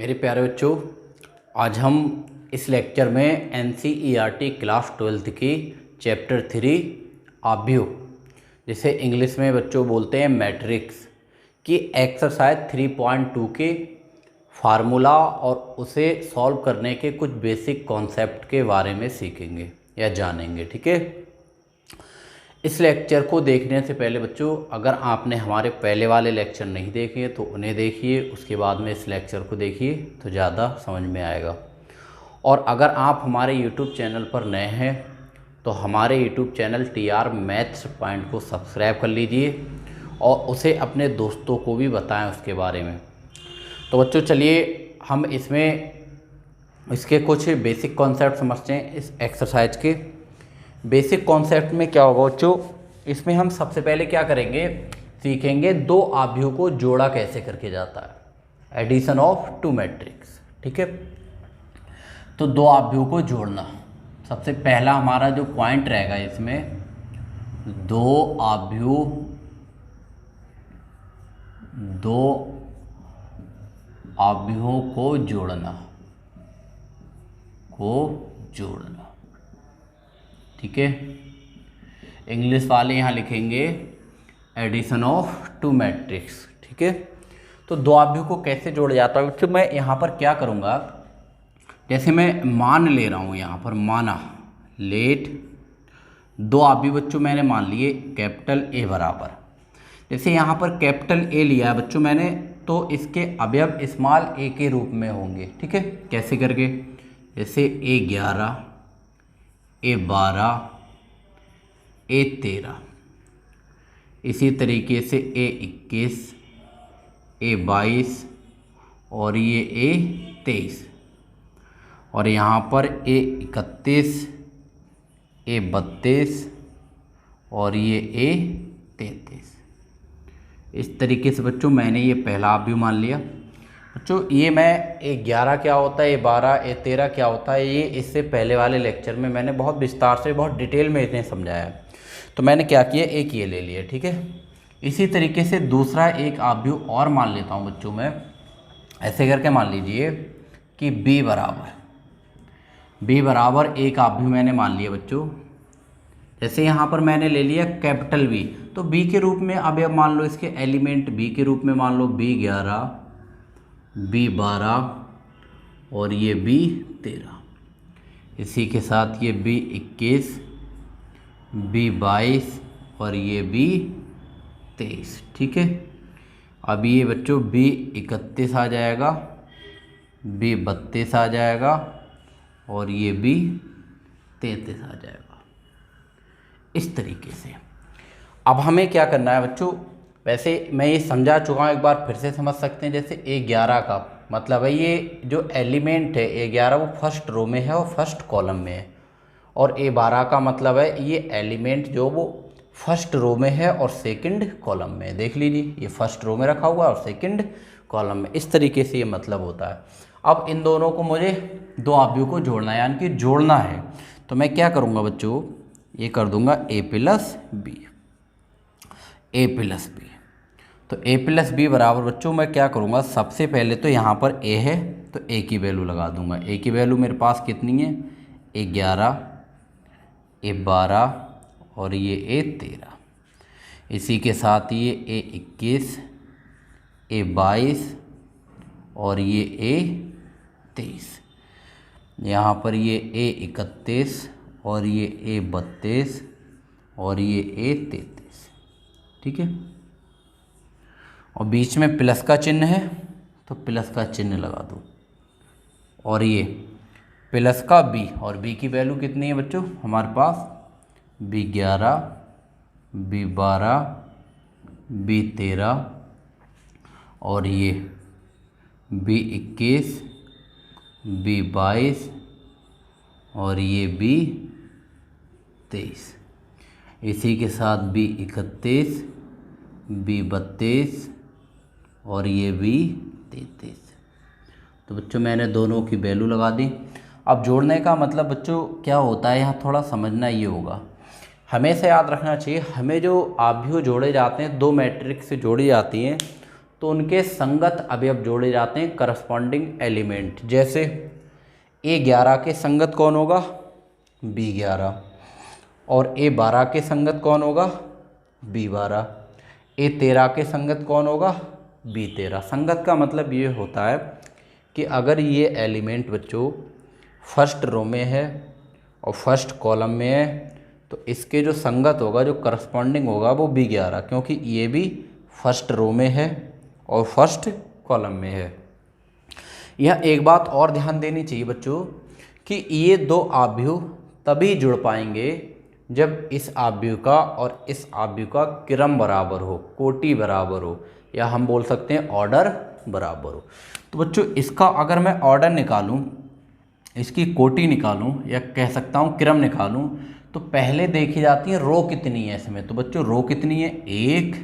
मेरे प्यारे बच्चों, आज हम इस लेक्चर में NCERT क्लास 12th की चैप्टर 3 आव्यूह, जिसे इंग्लिश में बच्चों बोलते हैं मैट्रिक्स, की एक्सरसाइज 3.2 के फार्मूला और उसे सॉल्व करने के कुछ बेसिक कॉन्सेप्ट के बारे में सीखेंगे या जानेंगे। ठीक है। इस लेक्चर को देखने से पहले बच्चों, अगर आपने हमारे पहले वाले लेक्चर नहीं देखे तो उन्हें देखिए, उसके बाद में इस लेक्चर को देखिए तो ज़्यादा समझ में आएगा। और अगर आप हमारे YouTube चैनल पर नए हैं तो हमारे YouTube channel TR maths point को सब्सक्राइब कर लीजिए और उसे अपने दोस्तों को भी बताएं उसके बारे में। तो बच्चों चलिए हम इसके कुछ बेसिक कॉन्सेप्ट समझते हैं। इस एक्सरसाइज के बेसिक कॉन्सेप्ट में क्या होगा बच्चों, इसमें हम सबसे पहले क्या करेंगे, सीखेंगे दो आव्यूह को जोड़ा कैसे करके जाता है, एडिशन ऑफ टू मैट्रिक्स। ठीक है। तो दो आव्यूह को जोड़ना, सबसे पहला हमारा जो पॉइंट रहेगा इसमें, दो आव्यूहों को जोड़ना। ठीक है। इंग्लिश वाले यहाँ लिखेंगे एडिशन ऑफ टू मैट्रिक्स। ठीक है। तो दो आव्यूह को कैसे जोड़ा जाता है बच्चों, मैं यहाँ पर क्या करूँगा, जैसे मैं मान ले रहा हूँ, यहाँ पर माना, लेट दो आव्यूह बच्चों मैंने मान लिए कैपिटल ए बराबर, जैसे यहाँ पर कैपिटल ए लिया है बच्चों मैंने, तो इसके अवयव स्मॉल ए के रूप में होंगे। ठीक है। कैसे करके, जैसे A11, A12, A13, इसी तरीके से A21, A22 और ये A23, और यहाँ पर A31, A32 और ये A33। इस तरीके से बच्चों मैंने ये पहला आव्यूह मान लिया। बच्चों ये मैं A11 क्या होता है, A12, A13 क्या होता है, ये इससे पहले वाले लेक्चर में मैंने बहुत विस्तार से, बहुत डिटेल में इन्हें समझाया है। तो मैंने क्या किया, एक ये ले लिया। ठीक है। इसी तरीके से दूसरा एक आव्यूह और मान लेता हूँ बच्चों मैं, ऐसे करके मान लीजिए कि B बराबर एक आव्यूह मैंने मान लिया बच्चों। जैसे यहाँ पर मैंने ले लिया कैपिटल B, तो B के रूप में अब मान लो, इसके एलिमेंट B के रूप में मान लो B11, B12 और ये B13, इसी के साथ ये B21, B22 और ये B23। ठीक है। अब ये बच्चों B31 आ जाएगा, B32 आ जाएगा और ये B33 आ जाएगा। इस तरीके से अब हमें क्या करना है बच्चों, वैसे मैं ये समझा चुका हूँ, एक बार फिर से समझ सकते हैं। जैसे A11 का मतलब है, ये जो एलिमेंट है A11 वो फर्स्ट रो में है और फर्स्ट कॉलम में है, और A12 का मतलब है ये एलिमेंट जो वो फर्स्ट रो में है और सेकंड कॉलम में है। देख लीजिए, ये फर्स्ट रो में रखा हुआ है और सेकंड कॉलम में, इस तरीके से ये मतलब होता है। अब इन दोनों को मुझे दो आव्यूह को जोड़ना है, यानी कि जोड़ना है, तो मैं क्या करूँगा बच्चों, ये कर दूंगा A प्लस B। तो A प्लस B बराबर बच्चों मैं क्या करूँगा, सबसे पहले तो यहाँ पर A है तो A की वैल्यू लगा दूंगा। A की वैल्यू मेरे पास कितनी है, A11, A12 और ये A13, इसी के साथ ये A21, A22 और ये A23, यहाँ पर ये A31 और ये A32 और ये A33। ठीक है। और बीच में प्लस का चिन्ह है तो प्लस का चिन्ह लगा दो, और ये प्लस का B, और B की वैल्यू कितनी है बच्चों हमारे पास, B11, B12, B13 और ये B21, B22 और ये B23, इसी के साथ B31, B32 और ये B33। तो बच्चों मैंने दोनों की वैल्यू लगा दी। अब जोड़ने का मतलब बच्चों क्या होता है, यहाँ थोड़ा समझना ये होगा, हमेशा याद रखना चाहिए, हमें जो आव्यूह जोड़े जाते हैं, दो मैट्रिक्स से जोड़ी जाती हैं, तो उनके संगत अवयव जोड़े जाते हैं, करस्पॉन्डिंग एलिमेंट। जैसे A11 के संगत कौन होगा? B11। और A12 के संगत कौन होगा? B12। A13 के संगत कौन होगा? B13। संगत का मतलब ये होता है कि अगर ये एलिमेंट बच्चों फर्स्ट रो में है और फर्स्ट कॉलम में है तो इसके जो संगत होगा, जो करस्पॉन्डिंग होगा वो B11, क्योंकि ये भी फर्स्ट रो में है और फर्स्ट कॉलम में है। यह एक बात और ध्यान देनी चाहिए बच्चों कि ये दो आव्यूह तभी जुड़ पाएंगे जब इस आव्यूह का और इस आव्यूह का क्रम बराबर हो, कोटि बराबर हो, या हम बोल सकते हैं ऑर्डर बराबर हो। तो बच्चों इसका अगर मैं ऑर्डर निकालूं, इसकी कोटि निकालूं, या कह सकता हूं क्रम निकालूं, तो पहले देखी जाती है रो कितनी है इसमें। तो बच्चों रो कितनी है? 1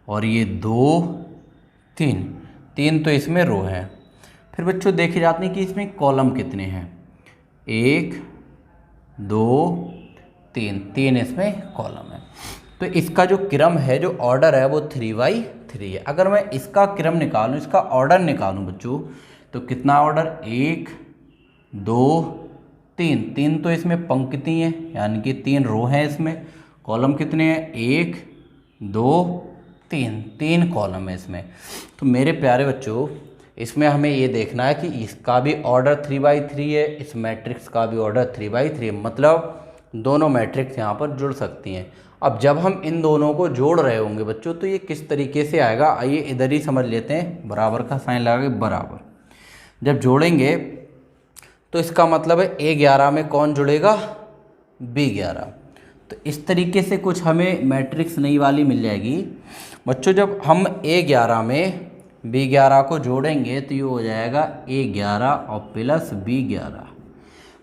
और ये 2 3 तो इसमें रो है। फिर बच्चों देखी जाती है कि इसमें कॉलम कितने हैं। 1 2 3 इसमें कॉलम है। तो इसका जो क्रम है, जो ऑर्डर है वो 3/3 है। अगर मैं इसका क्रम निकालूं, इसका ऑर्डर निकालूं बच्चों, तो कितना ऑर्डर? 1 2 3 तो इसमें पंक्ति हैं, यानी कि 3 रो हैं इसमें। कॉलम कितने हैं? 1 2 3 कॉलम है इसमें। तो मेरे प्यारे बच्चों इसमें हमें ये देखना है कि इसका भी ऑर्डर 3/3 है, इस मैट्रिक्स का भी ऑर्डर 3/3 है, मतलब दोनों मैट्रिक्स यहाँ पर जुड़ सकती हैं। अब जब हम इन दोनों को जोड़ रहे होंगे बच्चों तो ये किस तरीके से आएगा, आइए इधर ही समझ लेते हैं। बराबर का साइन लगा के बराबर जब जोड़ेंगे तो इसका मतलब है A11 में कौन जुड़ेगा? B11। तो इस तरीके से कुछ हमें मैट्रिक्स नई वाली मिल जाएगी बच्चों। जब हम A11 में B11 को जोड़ेंगे तो ये हो जाएगा A11 और प्लस B11।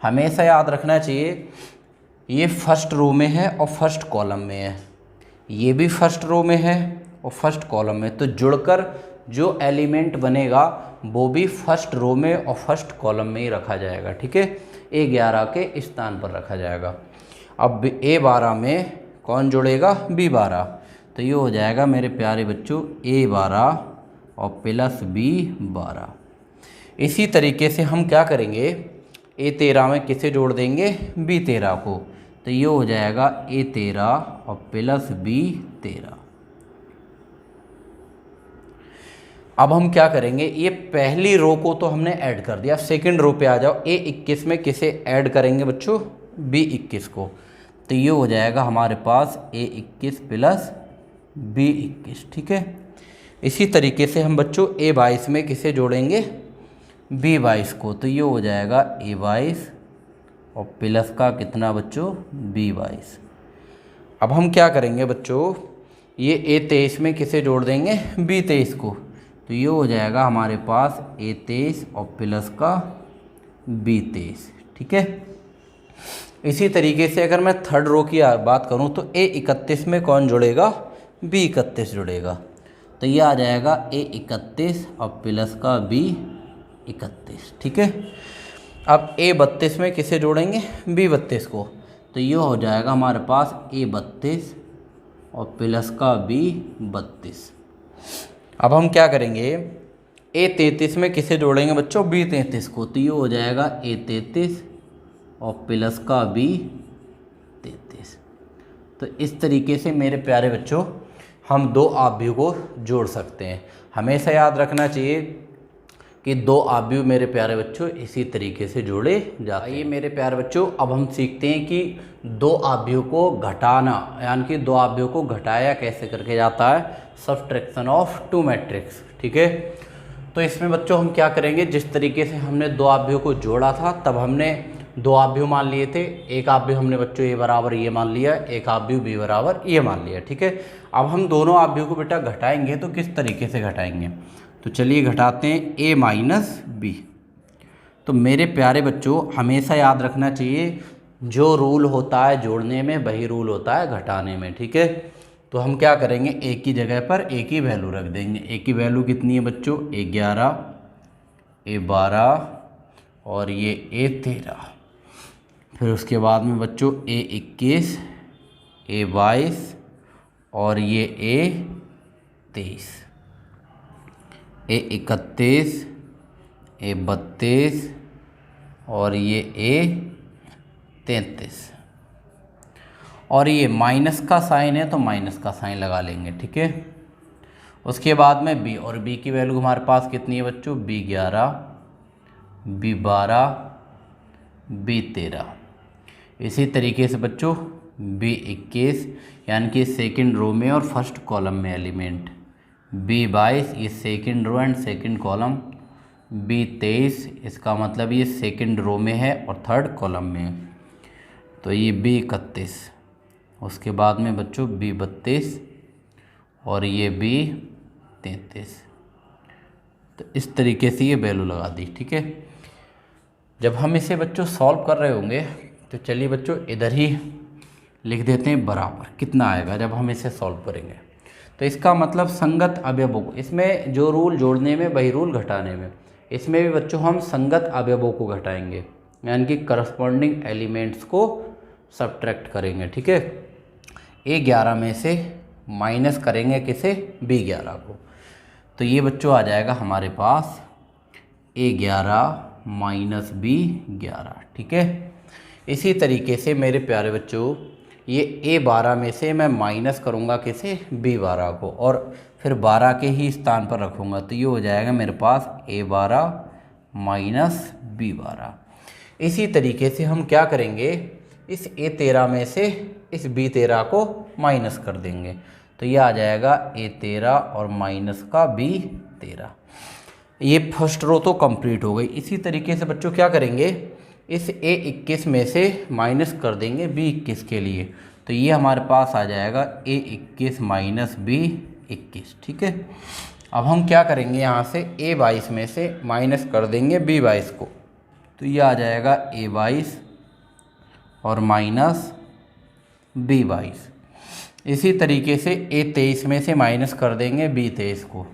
हमेशा याद रखना चाहिए ये फर्स्ट रो में है और फर्स्ट कॉलम में है, ये भी फर्स्ट रो में है और फर्स्ट कॉलम में, तो जुड़कर जो एलिमेंट बनेगा वो भी फर्स्ट रो में और फर्स्ट कॉलम में ही रखा जाएगा। ठीक है, A11 के स्थान पर रखा जाएगा। अब A12 में कौन जुड़ेगा? B12। तो ये हो जाएगा मेरे प्यारे बच्चों A12 और प्लस B12। इसी तरीके से हम क्या करेंगे? A13 में किसे जोड़ देंगे? B13 को। तो ये हो जाएगा A13 और प्लस B13। अब हम क्या करेंगे? ये पहली रो को तो हमने ऐड कर दिया, सेकंड रो पे आ जाओ। A21 में किसे ऐड करेंगे बच्चों? B21 को। तो ये हो जाएगा हमारे पास A21 प्लस B21। ठीक है, इसी तरीके से हम बच्चों A22 में किसे जोड़ेंगे? B22 को। तो ये हो जाएगा A22 और प्लस का कितना बच्चों? B22। अब हम क्या करेंगे बच्चों? ये A23 में किसे जोड़ देंगे? B23 को। तो ये हो जाएगा हमारे पास A23 और प्लस का B23। ठीक है, इसी तरीके से अगर मैं थर्ड रो की बात करूं तो A31 में कौन जुड़ेगा? B31 जुड़ेगा। तो ये आ जाएगा A31 और प्लस का B31। ठीक है, अब A32 में किसे जोड़ेंगे? B32 को। तो ये हो जाएगा हमारे पास A32 और प्लस का B32। अब हम क्या करेंगे? A33 में किसे जोड़ेंगे बच्चों? B33 को। तो ये हो जाएगा A33 और प्लस का B33। तो इस तरीके से मेरे प्यारे बच्चों हम दो आव्यूह को जोड़ सकते हैं। हमेशा याद रखना चाहिए कि दो आव्यूह मेरे प्यारे बच्चों इसी तरीके से जोड़े जाते हैं। आइए मेरे प्यारे बच्चों अब हम सीखते हैं कि दो आव्यूह को घटाना, यानी कि दो आव्यूह को घटाया कैसे करके जाता है, सब्ट्रैक्शन ऑफ टू मैट्रिक्स। ठीक है, तो इसमें बच्चों हम क्या करेंगे? जिस तरीके से हमने दो आव्यूह को जोड़ा था तब हमने दो आव्यूह मान लिए थे। एक आव्यूह हमने बच्चों A बराबर ये मान लिया, एक आव्यूह B बराबर ये मान लिया। ठीक है, अब हम दोनों आव्यूह को बेटा घटाएंगे तो किस तरीके से घटाएंगे? तो चलिए घटाते हैं A माइनस B। तो मेरे प्यारे बच्चों हमेशा याद रखना चाहिए जो रूल होता है जोड़ने में वही रूल होता है घटाने में। ठीक है, तो हम क्या करेंगे? A की जगह पर A की वैल्यू रख देंगे। A की वैल्यू कितनी है बच्चों? A11 A12 और ये A13। फिर उसके बाद में बच्चों A21 A22 और ये A23। A31, A32 और ये A33। और ये माइनस का साइन है तो माइनस का साइन लगा लेंगे, ठीक है। उसके बाद में बी, और बी की वैल्यू हमारे पास कितनी है बच्चों, B11, B12, B13। इसी तरीके से बच्चों B21 यानी कि सेकंड रो में और फर्स्ट कॉलम में एलिमेंट, B22 ये second row and second column, B23 इसका मतलब ये सेकंड रो में है और थर्ड कॉलम में है, तो ये B31। उसके बाद में बच्चों B32 और ये B33। तो इस तरीके से ये वैल्यू लगा दी, ठीक है। जब हम इसे बच्चों सॉल्व कर रहे होंगे तो चलिए बच्चों इधर ही लिख देते हैं बराबर कितना आएगा जब हम इसे सॉल्व करेंगे। तो इसका मतलब संगत अवयवों को, इसमें जो रूल जोड़ने में वही रूल घटाने में, इसमें भी बच्चों हम संगत अवयवों को घटाएंगे, यानी कि करस्पॉन्डिंग एलिमेंट्स को सब्ट्रैक्ट करेंगे, ठीक है। A11 में से माइनस करेंगे किसे, B11 को। तो ये बच्चों आ जाएगा हमारे पास A11 माइनस B11, ठीक है। इसी तरीके से मेरे प्यारे बच्चों ये A12 में से मैं माइनस करूँगा किसे, B12 को, और फिर 12 के ही स्थान पर रखूँगा, तो ये हो जाएगा मेरे पास A12 माइनस B12। इसी तरीके से हम क्या करेंगे, इस A13 में से इस B13 को माइनस कर देंगे, तो ये आ जाएगा A13 और माइनस का B13। ये फर्स्ट रो तो कंप्लीट हो गई। इसी तरीके से बच्चों क्या करेंगे, इस A21 में से माइनस कर देंगे B21 के लिए, तो ये हमारे पास आ जाएगा A21 माइनस B21, ठीक है। अब हम क्या करेंगे, यहाँ से A22 में से माइनस कर देंगे B22 को, तो ये आ जाएगा A22 और माइनस B22। इसी तरीके से A23 में से माइनस कर देंगे B23 को,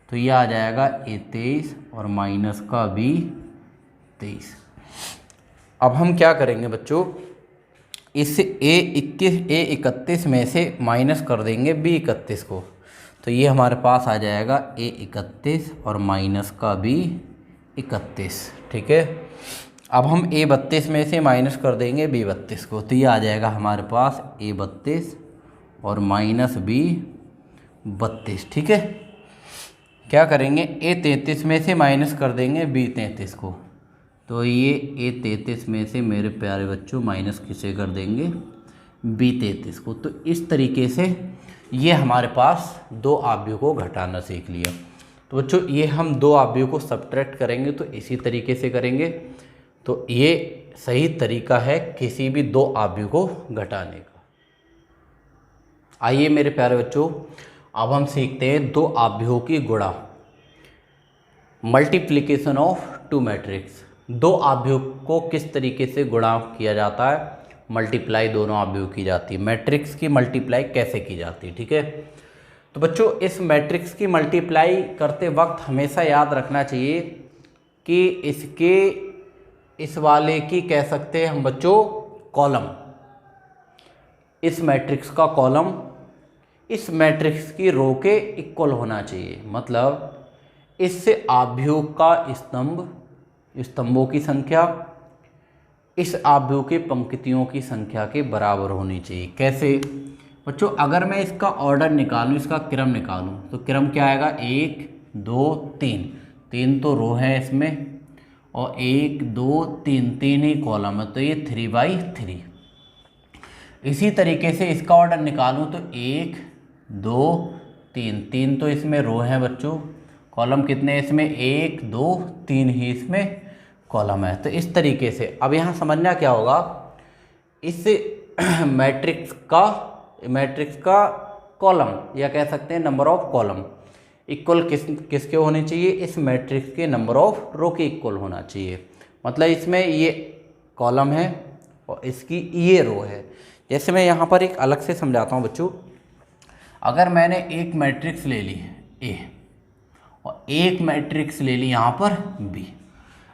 तो ये आ जाएगा A23 और माइनस का B23। अब हम क्या करेंगे बच्चों, इस A31 में से माइनस कर देंगे B31 को, तो ये हमारे पास आ जाएगा A31 और माइनस का B31, ठीक है। अब हम A32 में से माइनस कर देंगे B32 को, तो ये आ जाएगा हमारे पास A32 और माइनस B32, ठीक है। क्या करेंगे, A33 में से माइनस कर देंगे B33 को, तो ये A33 में से मेरे प्यारे बच्चों माइनस किसे कर देंगे, B33 को। तो इस तरीके से ये हमारे पास दो आव्यूह को घटाना सीख लिया। तो बच्चों ये हम दो आव्यूह को सब्ट्रैक्ट करेंगे तो इसी तरीके से करेंगे, तो ये सही तरीका है किसी भी दो आव्यूह को घटाने का। आइए मेरे प्यारे बच्चों अब हम सीखते हैं दो आव्यूहों की गुणा, मल्टीप्लिकेशन ऑफ टू मैट्रिक्स। दो आव्यूह को किस तरीके से गुणा किया जाता है, मल्टीप्लाई दोनों आव्यूह की जाती है, मैट्रिक्स की मल्टीप्लाई कैसे की जाती है, ठीक है। तो बच्चों इस मैट्रिक्स की मल्टीप्लाई करते वक्त हमेशा याद रखना चाहिए कि इसके इस वाले की कह सकते हैं हम बच्चों कॉलम, इस मैट्रिक्स का कॉलम इस मैट्रिक्स की रो के इक्वल होना चाहिए, मतलब इससे आव्यूह का स्तंभों की संख्या इस आव्यूह के पंक्तियों की संख्या के बराबर होनी चाहिए। कैसे बच्चों, अगर मैं इसका ऑर्डर निकालूं, इसका क्रम निकालूं, तो क्रम क्या आएगा, 1 2 3, 3 तो रो है इसमें, और 1 2 3 3 ही कॉलम है, तो ये 3/3। इसी तरीके से इसका ऑर्डर निकालूं तो 1 2 3, 3 तो इसमें रो है बच्चों, कॉलम कितने इसमें 1 2 3 ही इसमें कॉलम है। तो इस तरीके से अब यहाँ समझना क्या होगा, इस मैट्रिक्स का कॉलम या कह सकते हैं नंबर ऑफ कॉलम इक्वल किसके होने चाहिए, इस मैट्रिक्स के नंबर ऑफ रो के इक्वल होना चाहिए। मतलब इसमें ये कॉलम है और इसकी ये रो है। जैसे मैं यहाँ पर एक अलग से समझाता हूँ बच्चों, अगर मैंने एक मैट्रिक्स ले ली A और एक मैट्रिक्स ले ली यहाँ पर B,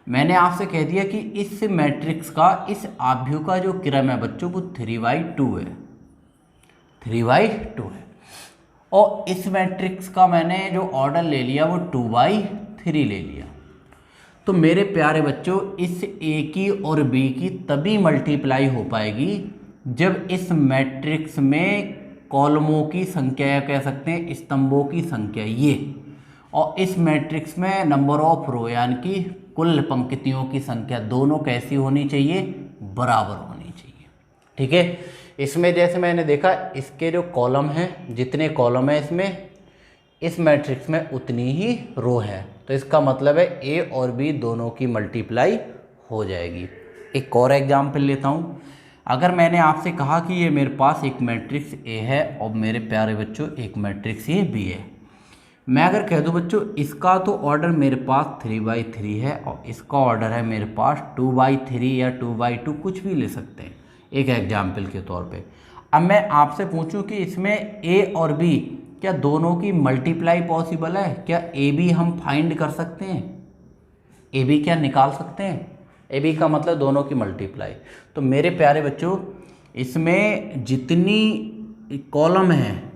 मैंने आपसे कह दिया कि इस मैट्रिक्स का इस आव्यूह का जो क्रम है बच्चों वो 3/2 है, 3/2 है, और इस मैट्रिक्स का मैंने जो ऑर्डर ले लिया वो 2/3 ले लिया। तो मेरे प्यारे बच्चों इस ए की और बी की तभी मल्टीप्लाई हो पाएगी जब इस मैट्रिक्स में कॉलमों की संख्या, या कह सकते हैं स्तंभों की संख्या ये, और इस मैट्रिक्स में नंबर ऑफ रो यानी कि कुल पंक्तियों की संख्या दोनों कैसी होनी चाहिए, बराबर होनी चाहिए। ठीक है, इसमें जैसे मैंने देखा इसके जो कॉलम हैं, जितने कॉलम हैं इसमें, इस मैट्रिक्स में उतनी ही रो है, तो इसका मतलब है ए और बी दोनों की मल्टीप्लाई हो जाएगी। एक और एग्जाम्पल लेता हूँ। अगर मैंने आपसे कहा कि ये मेरे पास एक मैट्रिक्स ए है और मेरे प्यारे बच्चों एक मैट्रिक्स ये बी है, मैं अगर कह दूं बच्चों इसका तो ऑर्डर मेरे पास 3/3 है और इसका ऑर्डर है मेरे पास 2/3 या 2/2, कुछ भी ले सकते हैं एक एग्जाम्पल के तौर पे। अब मैं आपसे पूछूं कि इसमें ए और बी क्या दोनों की मल्टीप्लाई पॉसिबल है? क्या ए बी हम फाइंड कर सकते हैं? ए बी क्या निकाल सकते हैं? ए बी का मतलब दोनों की मल्टीप्लाई। तो मेरे प्यारे बच्चों इसमें जितनी कॉलम हैं,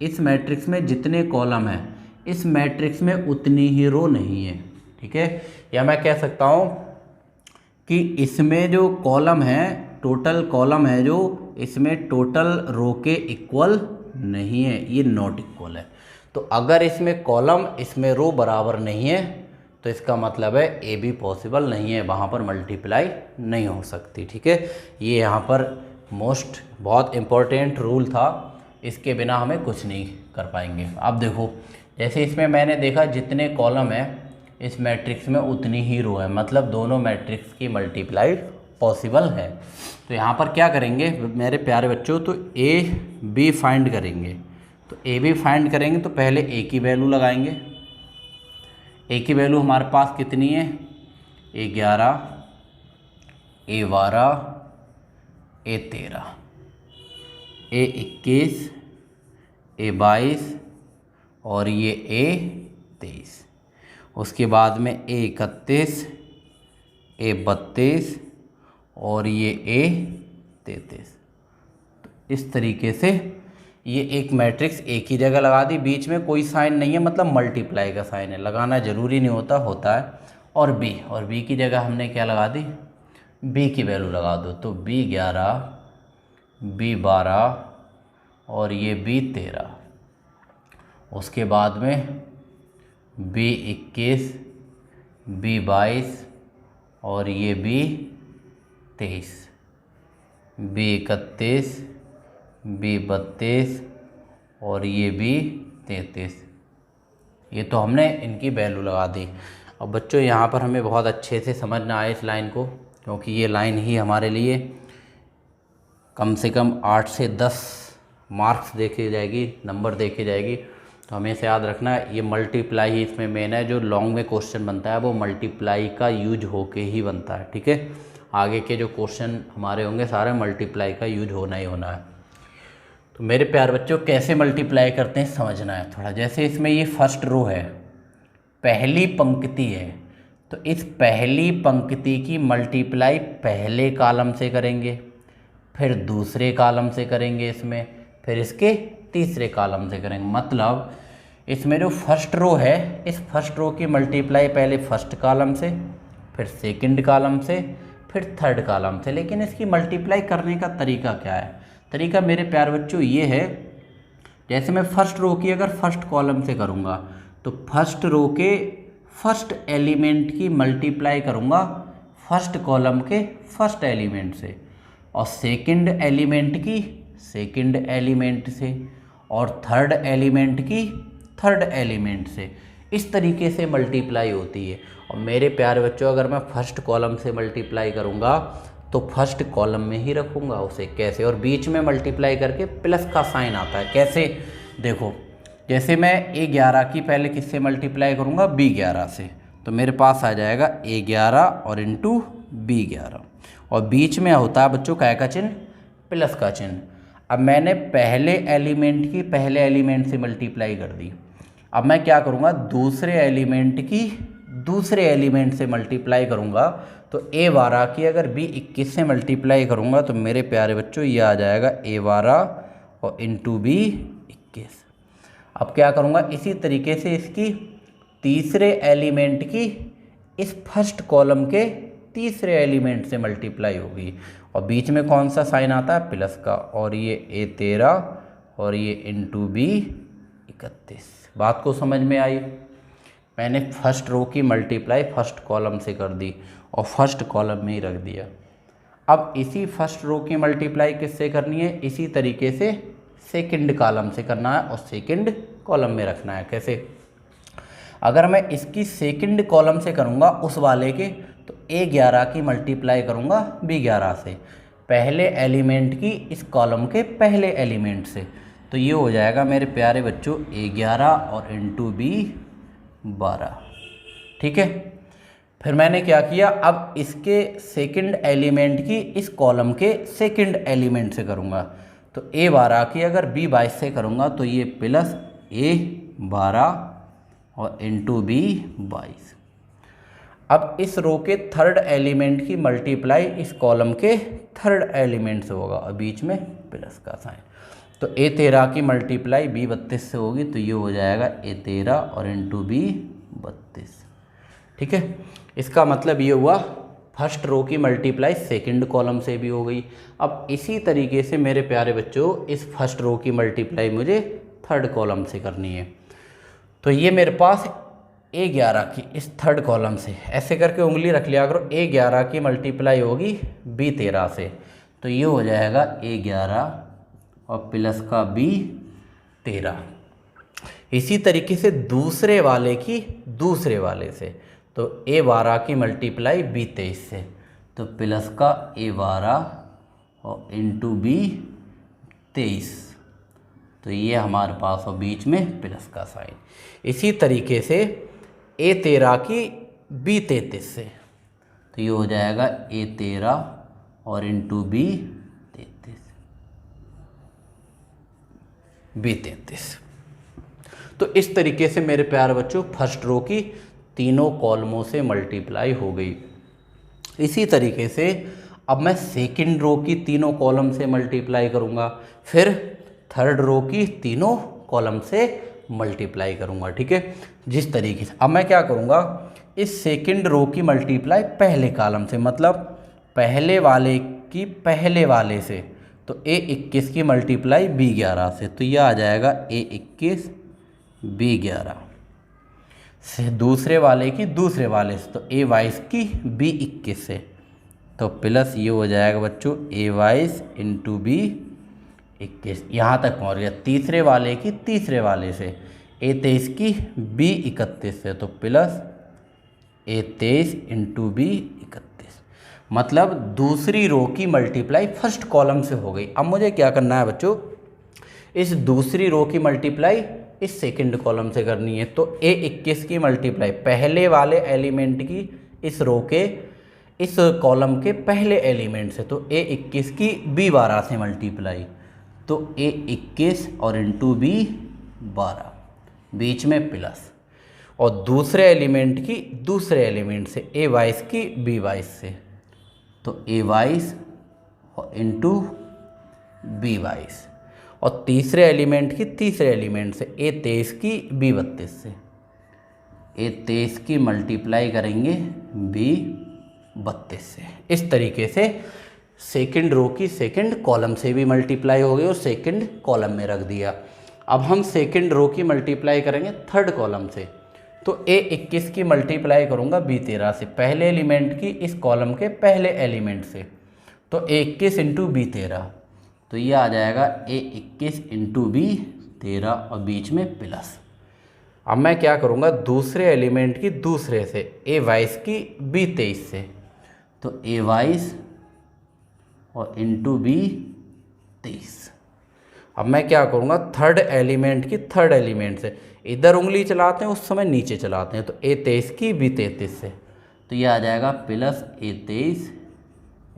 इस मैट्रिक्स में जितने कॉलम हैं, इस मैट्रिक्स में उतनी ही रो नहीं है। ठीक है, या मैं कह सकता हूँ कि इसमें जो कॉलम है, टोटल कॉलम है जो, इसमें टोटल रो के इक्वल नहीं है, ये नॉट इक्वल है। तो अगर इसमें कॉलम इसमें रो बराबर नहीं है तो इसका मतलब है ए बी पॉसिबल नहीं है, वहाँ पर मल्टीप्लाई नहीं हो सकती। ठीक है, ये यहाँ पर मोस्ट बहुत इम्पोर्टेंट रूल था, इसके बिना हमें कुछ नहीं कर पाएंगे। अब देखो जैसे इसमें मैंने देखा जितने कॉलम है इस मैट्रिक्स में उतनी ही रो है, मतलब दोनों मैट्रिक्स की मल्टीप्लाई पॉसिबल है। तो यहाँ पर क्या करेंगे मेरे प्यारे बच्चों, तो ए बी फाइंड करेंगे। तो ए बी फाइंड करेंगे तो पहले ए की वैल्यू लगाएंगे। ए की वैल्यू हमारे पास कितनी है, A11, A12, A13, A21, A22 और ये A23। उसके बाद में A31, A32 और ये A33। तो इस तरीके से ये एक मैट्रिक्स एक ही जगह लगा दी, बीच में कोई साइन नहीं है, मतलब मल्टीप्लाई का साइन है, लगाना ज़रूरी नहीं होता, होता है। और बी की जगह हमने क्या लगा दी, बी की वैल्यू लगा दो। तो B11, B12 और ये B13। उसके बाद में B21, B22 और ये B23, B31, B32 और ये B33। ये तो हमने इनकी वैल्यू लगा दी। अब बच्चों यहाँ पर हमें बहुत अच्छे से समझना आए इस लाइन को, क्योंकि ये लाइन ही हमारे लिए कम से कम 8 से 10 मार्क्स देखी जाएगी, नंबर देखी जाएगी। तो हमें इसे याद रखना है, ये मल्टीप्लाई ही इसमें मेन है। जो लॉन्ग में क्वेश्चन बनता है वो मल्टीप्लाई का यूज होके ही बनता है। ठीक है, आगे के जो क्वेश्चन हमारे होंगे सारे मल्टीप्लाई का यूज होना ही होना है। तो मेरे प्यारे बच्चों कैसे मल्टीप्लाई करते हैं समझना है थोड़ा। जैसे इसमें ये फर्स्ट रो है, पहली पंक्ति है, तो इस पहली पंक्ति की मल्टीप्लाई पहले कॉलम से करेंगे, फिर दूसरे कॉलम से करेंगे इसमें, फिर इसके तीसरे कॉलम से करेंगे। मतलब इसमें जो फर्स्ट रो है, इस फर्स्ट रो की मल्टीप्लाई पहले फर्स्ट कॉलम से, फिर सेकंड कॉलम से, फिर थर्ड कॉलम से। लेकिन इसकी मल्टीप्लाई करने का तरीका क्या है? तरीका मेरे प्यारे बच्चों ये है, जैसे मैं फर्स्ट रो की अगर फर्स्ट कॉलम से करूँगा तो फर्स्ट रो के फर्स्ट एलिमेंट की मल्टीप्लाई करूँगा फर्स्ट कॉलम के फर्स्ट एलिमेंट से, और सेकंड एलिमेंट की सेकंड एलिमेंट से, और थर्ड एलिमेंट की थर्ड एलिमेंट से। इस तरीके से मल्टीप्लाई होती है। और मेरे प्यारे बच्चों अगर मैं फर्स्ट कॉलम से मल्टीप्लाई करूँगा तो फर्स्ट कॉलम में ही रखूँगा उसे। कैसे? और बीच में मल्टीप्लाई करके प्लस का साइन आता है। कैसे? देखो जैसे मैं A11 की पहले किससे मल्टीप्लाई करूँगा, B11 से, तो मेरे पास आ जाएगा A11 और इंटू B11, और बीच में होता है बच्चों क्या का चिन्ह, प्लस का चिन्ह। अब मैंने पहले एलिमेंट की पहले एलिमेंट से मल्टीप्लाई कर दी, अब मैं क्या करूँगा दूसरे एलिमेंट की दूसरे एलिमेंट से मल्टीप्लाई करूँगा। तो A12 की अगर B21 से मल्टीप्लाई करूँगा तो मेरे प्यारे बच्चों ये आ जाएगा A12 और इंटू B21। अब क्या करूँगा, इसी तरीके से इसकी तीसरे एलिमेंट की इस फर्स्ट कॉलम के तीसरे एलिमेंट से मल्टीप्लाई होगी, और बीच में कौन सा साइन आता है, प्लस का, और ये A13 और ये इंटू B31। बात को समझ में आई। मैंने फर्स्ट रो की मल्टीप्लाई फर्स्ट कॉलम से कर दी और फर्स्ट कॉलम में ही रख दिया। अब इसी फर्स्ट रो की मल्टीप्लाई किससे करनी है, इसी तरीके से सेकंड कॉलम से करना है और सेकंड कॉलम में रखना है। कैसे, अगर मैं इसकी सेकंड कॉलम से करूँगा उस वाले के, तो A11 की मल्टीप्लाई करूँगा B11 से, पहले एलिमेंट की इस कॉलम के पहले एलिमेंट से, तो ये हो जाएगा मेरे प्यारे बच्चों A11 और इंटू B12। ठीक है, फिर मैंने क्या किया, अब इसके सेकंड एलिमेंट की इस कॉलम के सेकंड एलिमेंट से करूँगा, तो A12 की अगर B22 से करूँगा तो ये प्लस A12 और इंटू B22। अब इस रो के थर्ड एलिमेंट की मल्टीप्लाई इस कॉलम के थर्ड एलिमेंट से होगा और बीच में प्लस का साइन, तो A13 की मल्टीप्लाई B32 से होगी, तो ये हो जाएगा A13 और इंटू B32। ठीक है, इसका मतलब ये हुआ फर्स्ट रो की मल्टीप्लाई सेकंड कॉलम से भी हो गई। अब इसी तरीके से मेरे प्यारे बच्चों इस फर्स्ट रो की मल्टीप्लाई मुझे थर्ड कॉलम से करनी है, तो ये मेरे पास A11 की इस थर्ड कॉलम से ऐसे करके उंगली रख लिया करो, A11 की मल्टीप्लाई होगी B13 से, तो ये हो जाएगा A11 और प्लस का B13। इसी तरीके से दूसरे वाले की दूसरे वाले से, तो A12 की मल्टीप्लाई B23 से, तो प्लस का A12 और इंटू B23, तो ये हमारे पास और बीच में प्लस का साइन। इसी तरीके से A13 की B33 से, तो ये हो जाएगा A13 और इंटू B33। तो इस तरीके से मेरे प्यारे बच्चों फर्स्ट रो की तीनों कॉलमों से मल्टीप्लाई हो गई। इसी तरीके से अब मैं सेकंड रो की तीनों कॉलम से मल्टीप्लाई करूँगा, फिर थर्ड रो की तीनों कॉलम से मल्टीप्लाई करूँगा। ठीक है, जिस तरीके से अब मैं क्या करूँगा, इस सेकंड रो की मल्टीप्लाई पहले कॉलम से, मतलब पहले वाले की पहले वाले से, तो A21 की मल्टीप्लाई B11 से, तो यह आ जाएगा A21 B11 से, दूसरे वाले की दूसरे वाले से, तो A22 की B21 से, तो प्लस ये हो जाएगा बच्चों A22 इंटू B21, यहाँ तक पहुँच गया। तीसरे वाले की तीसरे वाले से, A23 की B31 से, तो प्लस A23 इंटू B31, मतलब दूसरी रो की मल्टीप्लाई फर्स्ट कॉलम से हो गई। अब मुझे क्या करना है बच्चों, इस दूसरी रो की मल्टीप्लाई इस सेकंड कॉलम से करनी है, तो A21 की मल्टीप्लाई पहले वाले एलिमेंट की इस रो के इस कॉलम के पहले एलिमेंट से, तो A21 की B12 से मल्टीप्लाई, तो A21 और इंटू B12, बीच में प्लस, और दूसरे एलिमेंट की दूसरे एलिमेंट से A22 की B22 से, तो A22 और इंटू B22, और तीसरे एलिमेंट की तीसरे एलिमेंट से A23 की B32 से, A23 की मल्टीप्लाई करेंगे B32 से। इस तरीके से सेकंड रो की सेकंड कॉलम से भी मल्टीप्लाई हो गई और सेकंड कॉलम में रख दिया। अब हम सेकंड रो की मल्टीप्लाई करेंगे थर्ड कॉलम से, तो A21 की मल्टीप्लाई करूँगा B13 से, पहले एलिमेंट की इस कॉलम के पहले एलिमेंट से, तो A21 इंटू B13, तो ये आ जाएगा A21 इंटू B13 और बीच में प्लस। अब मैं क्या करूँगा, दूसरे एलिमेंट की दूसरे से, A22 की B23 से, तो A22 और इंटू B23। अब मैं क्या करूँगा, थर्ड एलिमेंट की थर्ड एलिमेंट से, इधर उंगली चलाते हैं उस समय नीचे चलाते हैं, तो A23 की B33 से, तो ये आ जाएगा प्लस A23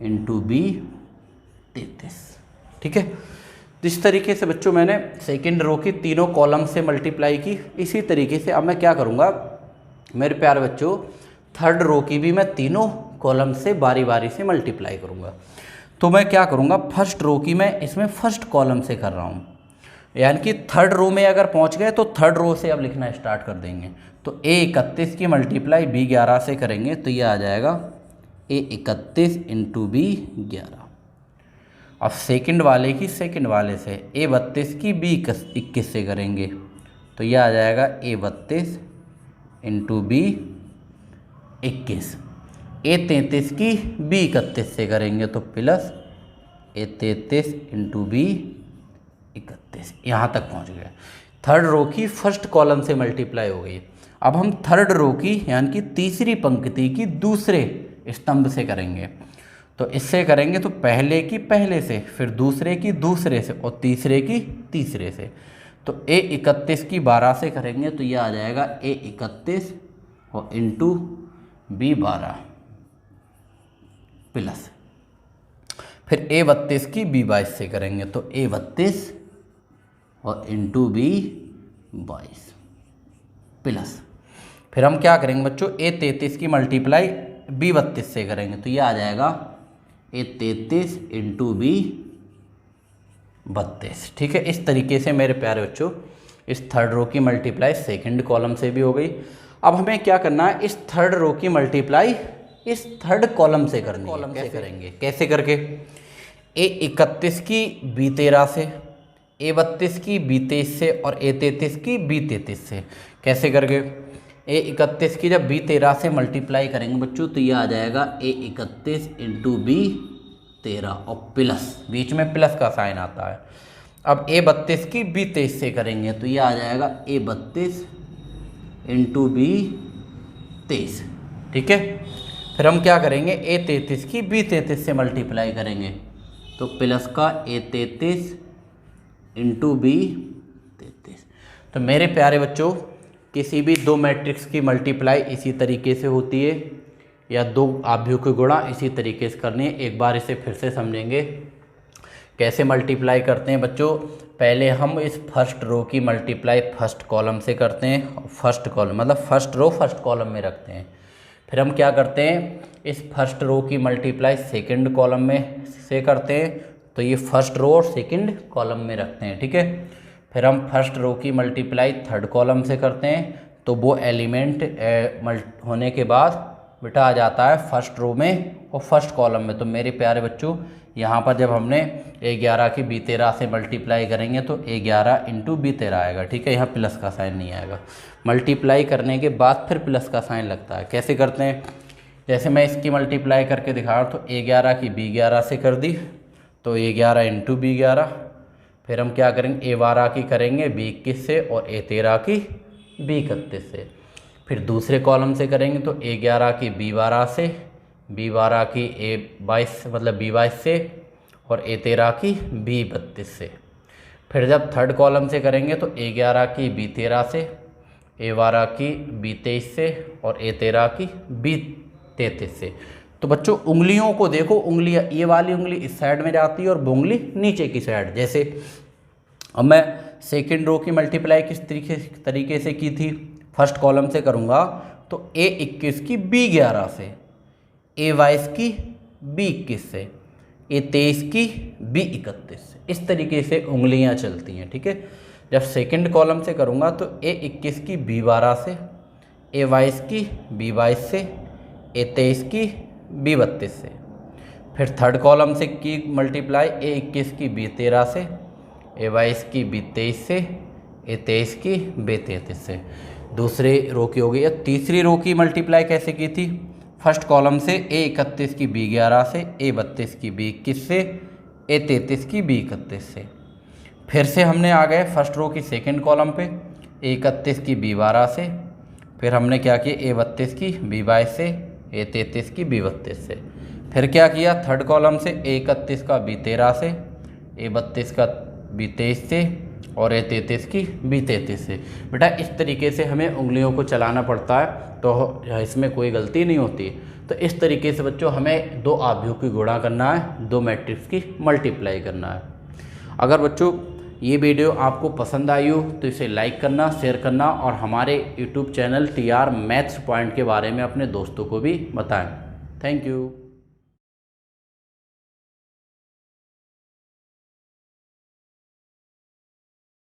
इंटू B33। ठीक है, इस तरीके से बच्चों मैंने सेकंड रो की तीनों कॉलम से मल्टीप्लाई की। इसी तरीके से अब मैं क्या करूँगा मेरे प्यारे बच्चों, थर्ड रो की भी मैं तीनों कॉलम से बारी बारी से मल्टीप्लाई करूँगा। तो मैं क्या करूँगा, फर्स्ट रो की मैं इसमें फर्स्ट कॉलम से कर रहा हूँ, यानी कि थर्ड रो में अगर पहुंच गए तो थर्ड रो से अब लिखना स्टार्ट कर देंगे। तो A31 की मल्टीप्लाई B11 से करेंगे तो ये आ जाएगा A31 इंटू B11। अब सेकंड वाले की सेकंड वाले से A32 की B21 से करेंगे तो ये आ जाएगा A32 इंटू B21। A33 की B31 से करेंगे तो प्लस A33 इंटू B31। यहाँ तक पहुँच गए। थर्ड रो की फर्स्ट कॉलम से मल्टीप्लाई हो गई। अब हम थर्ड रो की यानी कि तीसरी पंक्ति की दूसरे स्तंभ से करेंगे। तो इससे करेंगे तो पहले की पहले से, फिर दूसरे की दूसरे से और तीसरे की तीसरे से। तो A31 की 12 से करेंगे तो ये आ जाएगा A31 और इंटू B12 प्लस, फिर A32 की B22 से करेंगे तो A32 और इंटू B22 प्लस, फिर हम क्या करेंगे बच्चों, A33 की मल्टीप्लाई B32 से करेंगे तो ये आ जाएगा A33 इंटू B32। ठीक है, इस तरीके से मेरे प्यारे बच्चों इस थर्ड रो की मल्टीप्लाई सेकंड कॉलम से भी हो गई। अब हमें क्या करना है, इस थर्ड रो की मल्टीप्लाई इस थर्ड कॉलम से करनी है। कैसे करेंगे, कैसे करके A31 की B13 से, A32 की B23 से और A33 की B33 से। कैसे करके A31 की जब B13 से मल्टीप्लाई करेंगे बच्चों तो ये आ जाएगा A31 इंटू B13 और प्लस, बीच में प्लस का साइन आता है। अब A32 की B23 से करेंगे तो ये आ जाएगा A32 इंटू B23। ठीक है, फिर हम क्या करेंगे, A33 की B33 से मल्टीप्लाई करेंगे तो प्लस का A33 इंटू B33। तो मेरे प्यारे बच्चों किसी भी दो मैट्रिक्स की मल्टीप्लाई इसी तरीके से होती है या दो आव्यूह की गुणा इसी तरीके से करनी है। एक बार इसे फिर से समझेंगे कैसे मल्टीप्लाई करते हैं बच्चों। पहले हम इस फर्स्ट रो की मल्टीप्लाई फर्स्ट कॉलम से करते हैं, और फर्स्ट कॉलम मतलब फर्स्ट रो फर्स्ट कॉलम में रखते हैं। फिर हम क्या करते हैं, इस फर्स्ट रो की मल्टीप्लाई सेकंड कॉलम में से करते हैं तो ये फर्स्ट रो और सेकंड कॉलम में रखते हैं। ठीक है, फिर हम फर्स्ट रो की मल्टीप्लाई थर्ड कॉलम से करते हैं तो वो एलिमेंट होने के बाद बेटा आ जाता है फर्स्ट रो में और फर्स्ट कॉलम में। तो मेरे प्यारे बच्चों यहाँ पर जब हमने A11 की B13 से मल्टीप्लाई करेंगे तो A11 इंटू B13 आएगा। ठीक है, यहाँ प्लस का साइन नहीं आएगा। मल्टीप्लाई करने के बाद फिर प्लस का साइन लगता है। कैसे करते हैं, जैसे मैं इसकी मल्टीप्लाई करके दिखा रहा हूँ तो A11 की B11 से कर दी तो A11 इंटू B11। फिर हम क्या करेंगे, A12 की करेंगे B21 से और A13 की B31 से। फिर दूसरे कॉलम से करेंगे तो A11 की B12 से, B12 की A22 मतलब B22 से और A13 की B32 से। फिर जब थर्ड कॉलम से करेंगे तो A11 की B13 से, A12 की B23 से और A13 की B33 से। तो बच्चों उंगलियों को देखो, उंगलियां ये वाली उंगली इस साइड में जाती है और वो उंगली नीचे की साइड। जैसे अब मैं सेकंड रो की मल्टीप्लाई किस तरीके से की थी, फर्स्ट कॉलम से करूँगा तो A21 की B11 से, A22 की B21 से, A23 की B31 से। इस तरीके से उंगलियां चलती हैं। ठीक है, जब सेकंड कॉलम से करूँगा तो A21 की B12 से, A22 की B22 से, A23 की B32 से। फिर थर्ड कॉलम से की मल्टीप्लाई A21 की B13 से, A22 की B23 से, A23 की B33 से। दूसरे रो की हो गई। अब तीसरी रो की मल्टीप्लाई कैसे की थी, फर्स्ट कॉलम से A31 की B11 से, A32 की B21 से, A33 की B31 से। फिर से हमने आ गए फर्स्ट रो की सेकंड कॉलम पे A31 की B12 से। फिर हमने क्या किया, A32 की B22 से, A33 की B32 से। फिर क्या किया, थर्ड कॉलम से A31 का B13 से, A32 का B23 से और A33 की B33 से। बेटा इस तरीके से हमें उंगलियों को चलाना पड़ता है, तो इसमें कोई गलती नहीं होती। तो इस तरीके से बच्चों हमें दो आव्यूह की गुणा करना है, दो मैट्रिक्स की मल्टीप्लाई करना है। अगर बच्चों ये वीडियो आपको पसंद आई हो तो इसे लाइक करना, शेयर करना और हमारे YouTube channel TR maths point के बारे में अपने दोस्तों को भी बताएं। Thank you.